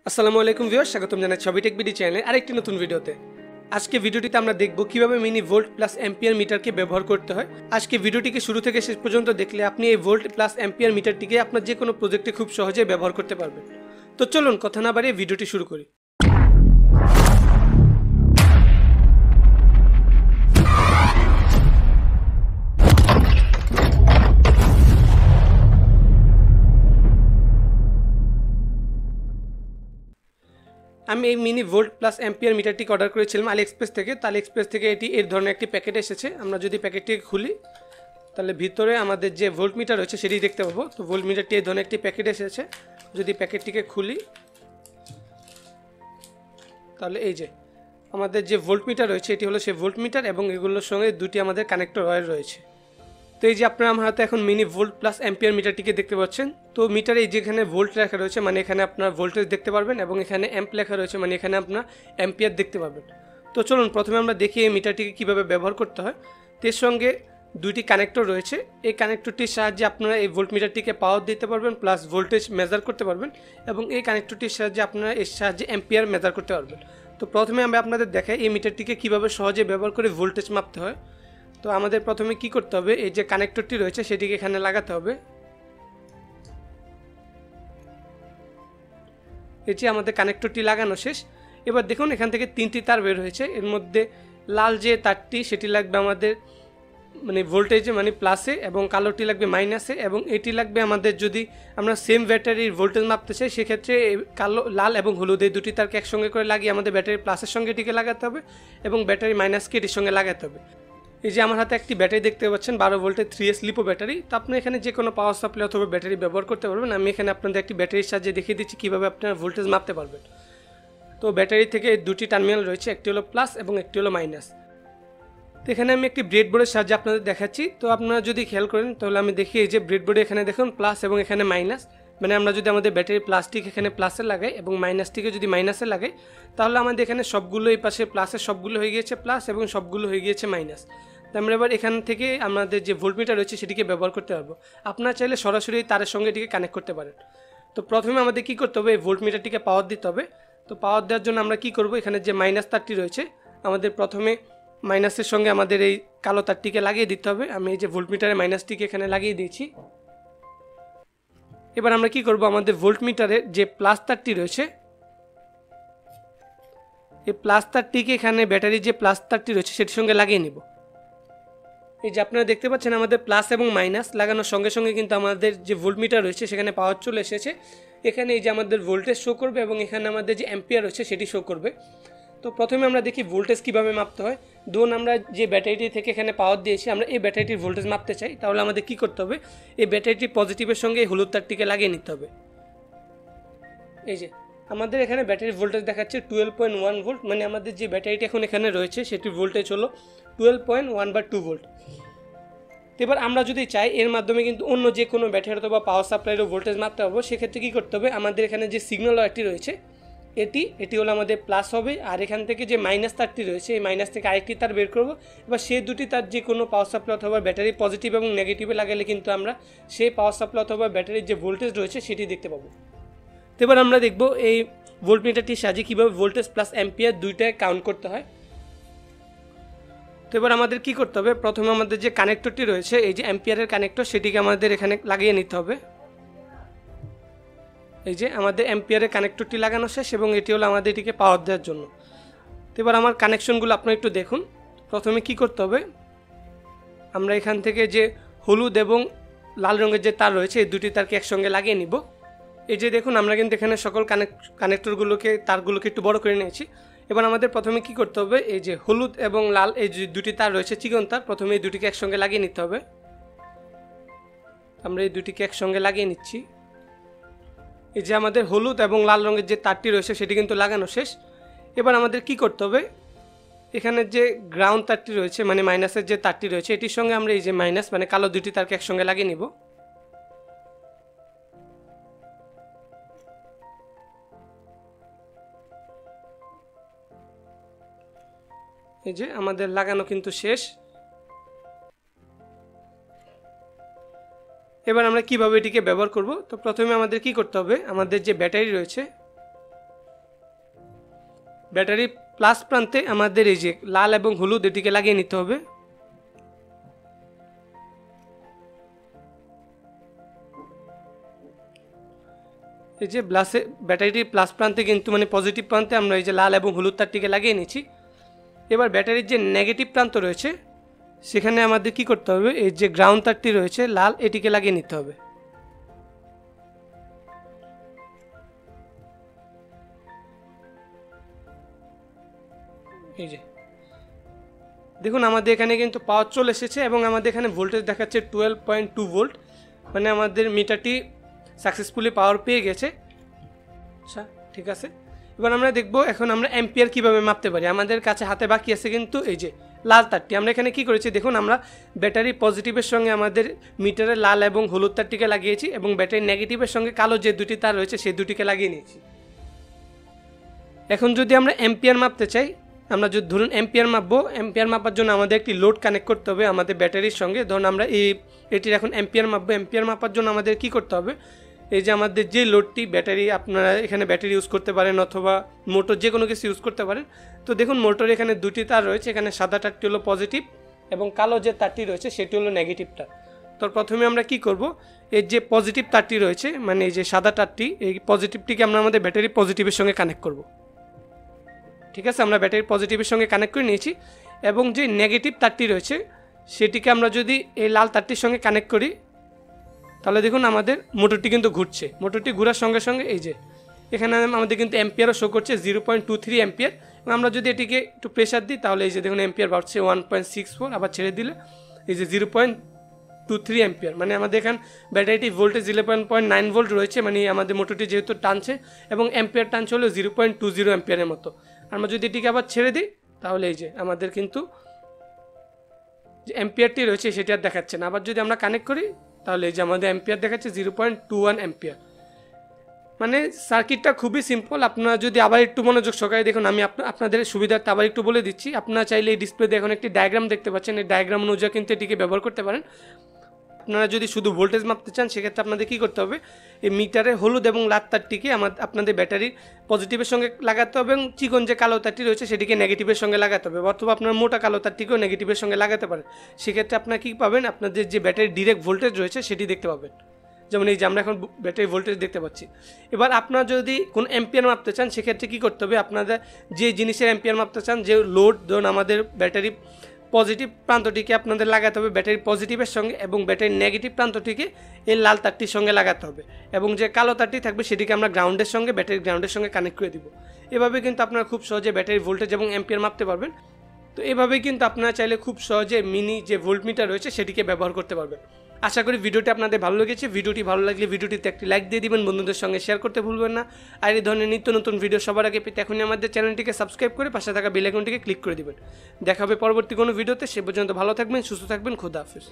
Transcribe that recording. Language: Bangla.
আসসালামু আলাইকুম ভিউয়ার্স, স্বাগতম জানাচ্ছি ছবি টেক বিডি চ্যানেলে আরেকটি নতুন ভিডিওতে। আজকে ভিডিওটিতে আমরা দেখব কিভাবে মিনি ভোল্ট প্লাস অ্যাম্পিয়ার মিটারকে ব্যবহার করতে হয়। আজকে ভিডিওটিকে শুরু থেকে শেষ পর্যন্ত দেখলে আপনি এই ভোল্ট প্লাস অ্যাম্পিয়ার মিটারটিকে আপনার যে কোনো প্রজেক্টে খুব সহজে ব্যবহার করতে পারবেন। তো চলুন কথা না বাড়িয়ে ভিডিওটি শুরু করি। আমি এই মিনি ভোল্ট প্লাস অ্যাম্পিয়ার মিটারটিকে অর্ডার করেছিলাম আলিএক্সপ্রেস থেকে। তো আলিএক্সপ্রেস থেকে এটি এর ধরনের একটি প্যাকেট এসেছে। আমরা যদি প্যাকেটটিকে খুলি তাহলে ভিতরে আমাদের যে ভোল্ট মিটার রয়েছে সেটি দেখতে পাবো। তো ভোল্ট মিটারটি এই ধরনের একটি প্যাকেট এসেছে। যদি প্যাকেটটিকে খুলি তাহলে এই যে আমাদের যে ভোল্ট মিটার রয়েছে এটি হলো সেই ভোল্ট মিটার, এবং এগুলোর সঙ্গে দুটি আমাদের কানেক্টর ওয়্যার রয়েছে। তো এই যে আপনারা আমার হাতে এখন মিনি ভোল্ট প্লাস অ্যাম্পিয়ার মিটারটিকে দেখতে পাচ্ছেন। তো মিটারে এই যেখানে ভোল্ট লেখা রয়েছে মানে এখানে আপনার ভোল্টেজ দেখতে পারবেন, এবং এখানে অ্যাম্প লেখা রয়েছে মানে এখানে আপনার অ্যাম্পিয়ার দেখতে পাবেন। তো চলুন প্রথমে আমরা দেখি এই মিটারটিকে কীভাবে ব্যবহার করতে হয়। এর সঙ্গে দুইটি কানেক্টর রয়েছে। এই কানেক্টরটির সাহায্যে আপনারা এই ভোল্ট মিটারটিকে পাওয়ার দিতে পারবেন, প্লাস ভোল্টেজ মেজার করতে পারবেন, এবং এই কানেক্টরটির সাহায্যে আপনারা এর সাহায্যে অ্যাম্পিয়ার মেজার করতে পারবেন। তো প্রথমে আমি আপনাদের দেখাই এই মিটারটিকে কীভাবে সহজে ব্যবহার করে ভোল্টেজ মাপতে হয়। তো আমাদের প্রথমে কি করতে হবে, এই যে কানেক্টরটি রয়েছে সেটিকে এখানে লাগাতে হবে। এই যে আমাদের কানেক্টরটি লাগানো শেষ। এবার দেখুন এখান থেকে তিনটি তার বের হয়েছে। এর মধ্যে লাল যে তারটি সেটি লাগবে আমাদের মানে ভোল্টেজে মানে প্লাসে, এবং কালোটি লাগবে মাইনাসে, এবং এটি লাগবে আমাদের যদি আমরা সেম ব্যাটারির ভোল্টেজ মাপতে চাই সেক্ষেত্রে কালো লাল এবং হলুদ এই দুটি তারকে একসঙ্গে করে লাগিয়ে আমাদের ব্যাটারি প্লাসের সঙ্গে এটিকে লাগাতে হবে, এবং ব্যাটারি মাইনাসকে এটির সঙ্গে লাগাতে হবে। এই যে আমার হাতে একটি ব্যাটারি দেখতে পাচ্ছেন 12 ভোল্টের 3S লিপো ব্যাটারি। তো আপনি এখানে যে কোনো পাওয়ার সাপ্লাই অথবা ব্যাটারি ব্যবহার করতে পারবেন। আমি এখানে আপনাদের একটি ব্যাটারির সাহায্যে দেখিয়ে দিচ্ছি কীভাবে আপনারা ভোল্টেজ মাপতে পারবেন। তো ব্যাটারি থেকে দুটি টার্মিনাল রয়েছে, একটি হলো প্লাস এবং একটি হলো মাইনাস। তো এখানে আমি একটি ব্রেডবোর্ডের সাহায্যে আপনাদের দেখাচ্ছি। তো আপনারা যদি খেয়াল করেন তাহলে আমি দেখি এই যে ব্রেডবোর্ডে এখানে দেখুন প্লাস এবং এখানে মাইনাস, মানে আমরা যদি আমাদের ব্যাটারি প্লাসটিক এখানে প্লাসে লাগাই এবং মাইনাসটিকে যদি মাইনাসে লাগাই তাহলে আমাদের এখানে সবগুলো এই পাশে প্লাসের সবগুলো হয়ে গিয়েছে প্লাস এবং সবগুলো হয়ে গিয়েছে মাইনাস। তো আমরা এবার এখান থেকে আমাদের যে ভোল্টমিটার রয়েছে সেটিকে ব্যবহার করতে পারবো। আপনারা চাইলে সরাসরি তারের সঙ্গে এটিকে কানেক্ট করতে পারেন। তো প্রথমে আমাদের কী করতে হবে, এই ভোল্টমিটারটিকে পাওয়ার দিতে হবে। তো পাওয়ার দেওয়ার জন্য আমরা কী করব, এখানে যে মাইনাস তারটি রয়েছে আমাদের প্রথমে মাইনাসের সঙ্গে আমাদের এই কালো তারটিকে লাগিয়ে দিতে হবে। আমি এই যে ভোল্টমিটারে মাইনাসটিকে এখানে লাগিয়ে দিয়েছি। এবার আমরা কি করব, আমাদের ভোল্টমিটারের যে প্লাস তারটি রয়েছে এই প্লাস তারটিকে এখানে ব্যাটারির যে প্লাস তারটি রয়েছে সেটির সঙ্গে লাগিয়ে নিব। এই যে আপনারা দেখতে পাচ্ছেন আমাদের প্লাস এবং মাইনাস লাগানোর সঙ্গে সঙ্গে কিন্তু আমাদের যে ভোল্টমিটার রয়েছে সেখানে পাওয়ার চলে এসেছে। এখানে এই যে আমাদের ভোল্টেজ শো করবে এবং এখানে আমাদের যে অ্যাম্পিয়ার রয়েছে সেটি শো করবে। তো প্রথমে আমরা দেখি ভোল্টেজ কীভাবে মাপতে হয়। ধরুন আমরা যে ব্যাটারিটি থেকে এখানে পাওয়ার দিয়েছি আমরা এই ব্যাটারিটির ভোল্টেজ মাপতে চাই, তাহলে আমাদের কী করতে হবে, এই ব্যাটারিটি পজিটিভের সঙ্গে এই হলুদ তারটিকে লাগিয়ে নিতে হবে। এই যে আমাদের এখানে ব্যাটারির ভোল্টেজ দেখাচ্ছে 12.1 ভোল্ট, মানে আমাদের যে ব্যাটারিটি এখন এখানে রয়েছে সেটির ভোল্টেজ হলো 12.1/2 ভোল্ট। এবার আমরা যদি চাই এর মাধ্যমে কিন্তু অন্য যে কোনো ব্যাটারি অথবা পাওয়ার সাপ্লাইয়েরও ভোল্টেজ মাপতে হবে। সেক্ষেত্রে কী করতে হবে, আমাদের এখানে যে সিগন্যাল ওয়্যারটি রয়েছে এটি হলো আমাদের প্লাস হবে, আর এখান থেকে যে মাইনাস তারটি রয়েছে এই মাইনাস থেকে আরেকটি তার বের করব। এবার সেই দুটি তার যে কোনো পাওয়ার সাপ্লাই অথবা ব্যাটারি পজিটিভ এবং নেগেটিভে লাগালে কিন্তু আমরা সেই পাওয়ার সাপ্লাই অথবা ব্যাটারির যে ভোল্টেজ রয়েছে সেটি দেখতে পাবো। তো এবার আমরা দেখব এই ভোল্টমিটারটির সাহায্যে কীভাবে ভোল্টেজ প্লাস অ্যাম্পিয়ার দুইটায় কাউন্ট করতে হয়। তো এবার আমাদের কী করতে হবে, প্রথমে আমাদের যে কানেক্টরটি রয়েছে এই যে অ্যাম্পিয়ারের কানেক্টর সেটিকে আমাদের এখানে লাগিয়ে নিতে হবে। এই যে আমাদের অ্যাম্পিয়ারের কানেক্টরটি লাগানো শেষ, এবং এটি হলো আমাদের এটিকে পাওয়ার দেওয়ার জন্য। তো এবার আমার কানেকশনগুলো আপনারা একটু দেখুন। প্রথমে কি করতে হবে, আমরা এখান থেকে যে হলুদ এবং লাল রঙের যে তার রয়েছে এই দুটি তারকে একসঙ্গে লাগিয়ে নিব। এই যে দেখুন আমরা কিন্তু এখানে সকল তারগুলোকে একটু বড় করে নিয়েছি। এবার আমাদের প্রথমে কি করতে হবে, এই যে হলুদ এবং লাল এই যে দুটি তার রয়েছে চিকন তার, প্রথমে এই দুটিকে একসঙ্গে লাগিয়ে নিতে হবে। আমরা এই দুটিকে একসঙ্গে লাগিয়ে নিচ্ছি। এই যে আমাদের হলুদ এবং লাল রঙের যে তারটি রয়েছে সেটি কিন্তু লাগানো শেষ। এবার আমাদের কি করতে হবে, এখানে যে গ্রাউন্ড তারটি রয়েছে মানে মাইনাসের যে তারটি রয়েছে এটির সঙ্গে আমরা এই যে মাইনাস মানে কালো দুটি তারকে একসঙ্গে লাগিয়ে নিব। এই যে আমাদের লাগানো কিন্তু শেষ। এবার আমরা কিভাবে এটিকে ব্যবহার করব, তো প্রথমে আমাদের কি করতে হবে, আমাদের যে ব্যাটারি রয়েছে ব্যাটারি প্লাস প্রান্তে আমাদের এই যে লাল এবং হলুদ এটিকে লাগিয়ে নিতে হবে। এই যে ব্যাটারিটির প্লাস প্রান্তে কিন্তু মানে পজিটিভ প্রান্তে আমরা এই যে লাল এবং হলুদ তারটিকে লাগিয়ে নিচ্ছি। এবার ব্যাটারির যে নেগেটিভ প্রান্ত রয়েছে সেখানে আমাদের কি করতে হবে, এই যে গ্রাউন্ড তারটি রয়েছে লাল এটিকে লাগিয়ে নিতে হবে। এই যে দেখুন আমাদের এখানে কিন্তু পাওয়ার চলে এসেছে এবং আমাদের এখানে ভোল্টেজ দেখাচ্ছে 12.2 ভোল্ট, মানে আমাদের মিটারটি সাকসেসফুলি পাওয়ার পেয়ে গেছে। আচ্ছা ঠিক আছে, এবার আমরা দেখব এখন আমরা অ্যাম্পিয়ার কিভাবে মাপতে পারি। আমাদের কাছে হাতে বাকি আছে কিন্তু এই যে লাল তারটি। আমরা এখানে কি করেছি দেখুন, আমরা ব্যাটারি পজিটিভের সঙ্গে আমাদের মিটারের লাল এবং হলুদ তারটিকে লাগিয়েছি এবং ব্যাটারি নেগেটিভের সঙ্গে কালো যে দুটি তার রয়েছে সেই দুটিকে লাগিয়ে নিয়েছি। এখন যদি আমরা অ্যাম্পিয়ার মাপতে চাই, আমরা যদি ধরুন অ্যাম্পিয়ার মাপবো, অ্যাম্পিয়ার মাপার জন্য আমাদের একটি লোড কানেক্ট করতে হবে আমাদের ব্যাটারির সঙ্গে। ধরুন আমরা এটির এখন অ্যাম্পিয়ার মাপবো। অ্যাম্পিয়ার মাপার জন্য আমাদের কি করতে হবে, এই যে আমাদের যে লোডটি ব্যাটারি, আপনারা এখানে ব্যাটারি ইউজ করতে পারেন অথবা মোটর যে কোনো কিছু ইউজ করতে পারেন। তো দেখুন মোটর এখানে দুটি তার রয়েছে, এখানে সাদা তারটি হলো পজিটিভ এবং কালো যে তারটি রয়েছে সেটি হলো নেগেটিভ তার। তো প্রথমে আমরা কি করব, এর যে পজিটিভ তারটি রয়েছে মানে এই যে সাদা তারটি, এই পজিটিভটিকে আমরা আমাদের ব্যাটারি পজিটিভের সঙ্গে কানেক্ট করব। ঠিক আছে, আমরা ব্যাটারি পজিটিভের সঙ্গে কানেক্ট করে নিয়েছি এবং যে নেগেটিভ তারটি রয়েছে সেটিকে আমরা যদি এই লাল তারটির সঙ্গে কানেক্ট করি তাহলে দেখুন আমাদের মোটরটি কিন্তু ঘুরছে। মোটরটি ঘোরার সঙ্গে সঙ্গে এই যে এখানে আমাদের কিন্তু অ্যাম্পিয়ারও শো করছে 0.23 অ্যাম্পিয়ার। এবং আমরা যদি এটিকে একটু প্রেশার দিই তাহলে এই যে দেখুন অ্যাম্পিয়ার বাড়ছে 1.64, আবার ছেড়ে দিলে এই যে 0.23 অ্যাম্পিয়ার। মানে আমাদের এখানে ব্যাটারিটি ভোল্টেজ 11.9 ভোল্ট রয়েছে, মানে আমাদের মোটরটি যেহেতু টানছে এবং অ্যাম্পিয়ার টানছে হলো 0.20 অ্যাম্পিয়ারের মতো। আমরা যদি এটিকে আবার ছেড়ে দিই তাহলে এই যে আমাদের কিন্তু যে অ্যাম্পিয়ারটি রয়েছে সেটি আর দেখাচ্ছে না। আবার যদি আমরা কানেক্ট করি তাহলে এই যে আমাদের অ্যাম্পিয়ার দেখাচ্ছে 0.21 অ্যাম্পিয়ার। মানে সার্কিটটা খুবই সিম্পল। আপনারা যদি আবার একটু মনোযোগ সহকারে দেখুন, আমি আপনাদের সুবিধার্থে আবার একটু বলে দিচ্ছি। আপনারা চাইলে এই ডিসপ্লেতে এখন একটি ডায়াগ্রাম দেখতে পাচ্ছেন, এই ডায়াগ্রাম অনুযায়ী কিন্তু এটিকে ব্যবহার করতে পারেন। আপনারা যদি শুধু ভোল্টেজ মাপতে চান সেক্ষেত্রে আপনাদের কী করতে হবে, এই মিটারের হলুদ এবং লাল তারটিকে আপনাদের ব্যাটারির পজিটিভের সঙ্গে লাগাতে হবে এবং চিকন যে কালো তারটি রয়েছে সেটিকে নেগেটিভের সঙ্গে লাগাতে হবে, অথবা আপনার মোটা কালো তারটিকেও নেগেটিভের সঙ্গে লাগাতে পারেন। সেক্ষেত্রে আপনারা কী পাবেন, আপনাদের যে ব্যাটারির ডিরেক্ট ভোল্টেজ রয়েছে সেটি দেখতে পাবেন। যেমন এই যে আমরা এখন ব্যাটারি ভোল্টেজ দেখতে পাচ্ছি। এবার আপনারা যদি কোনো অ্যাম্পিয়ার মাপতে চান সেক্ষেত্রে কী করতে হবে, আপনাদের যে জিনিসের অ্যাম্পিয়ার মাপতে চান, যে লোড, ধরুন আমাদের ব্যাটারি পজিটিভ প্রান্তটিকে আপনাদের লাগাতে হবে ব্যাটারি পজিটিভের সঙ্গে এবং ব্যাটারি নেগেটিভ প্রান্তটিকে এই লাল তারটির সঙ্গে লাগাতে হবে এবং যে কালো তারটি থাকবে সেটিকে আমরা গ্রাউন্ডের সঙ্গে, ব্যাটারি গ্রাউন্ডের সঙ্গে কানেক্ট করে দিব। এভাবে কিন্তু আপনারা খুব সহজে ব্যাটারি ভোল্টেজ এবং অ্যাম্পিয়ার মাপতে পারবেন। তো এভাবেই কিন্তু আপনারা চাইলে খুব সহজে মিনি যে ভোল্টমিটার রয়েছে সেটিকে ব্যবহার করতে পারবেন। আশা করি ভিডিওটি আপনাদের ভালো লেগেছে। ভিডিওটি ভালো লাগলে ভিডিওটিতে একটি লাইক দিয়ে দিবেন, বন্ধুদের সঙ্গে শেয়ার করতে ভুলবেন না। আর এই ধরনের নিত্য নতুন ভিডিও সবার আগে পেতে এখনই আমাদের চ্যানেলটিকে সাবস্ক্রাইব করে পাশে থাকা বেল আইকনটিকে ক্লিক করে দিবেন। দেখা হবে পরবর্তী কোনো ভিডিওতে। সে পর্যন্ত ভালো থাকবেন, সুস্থ থাকবেন। খোদা হাফেজ।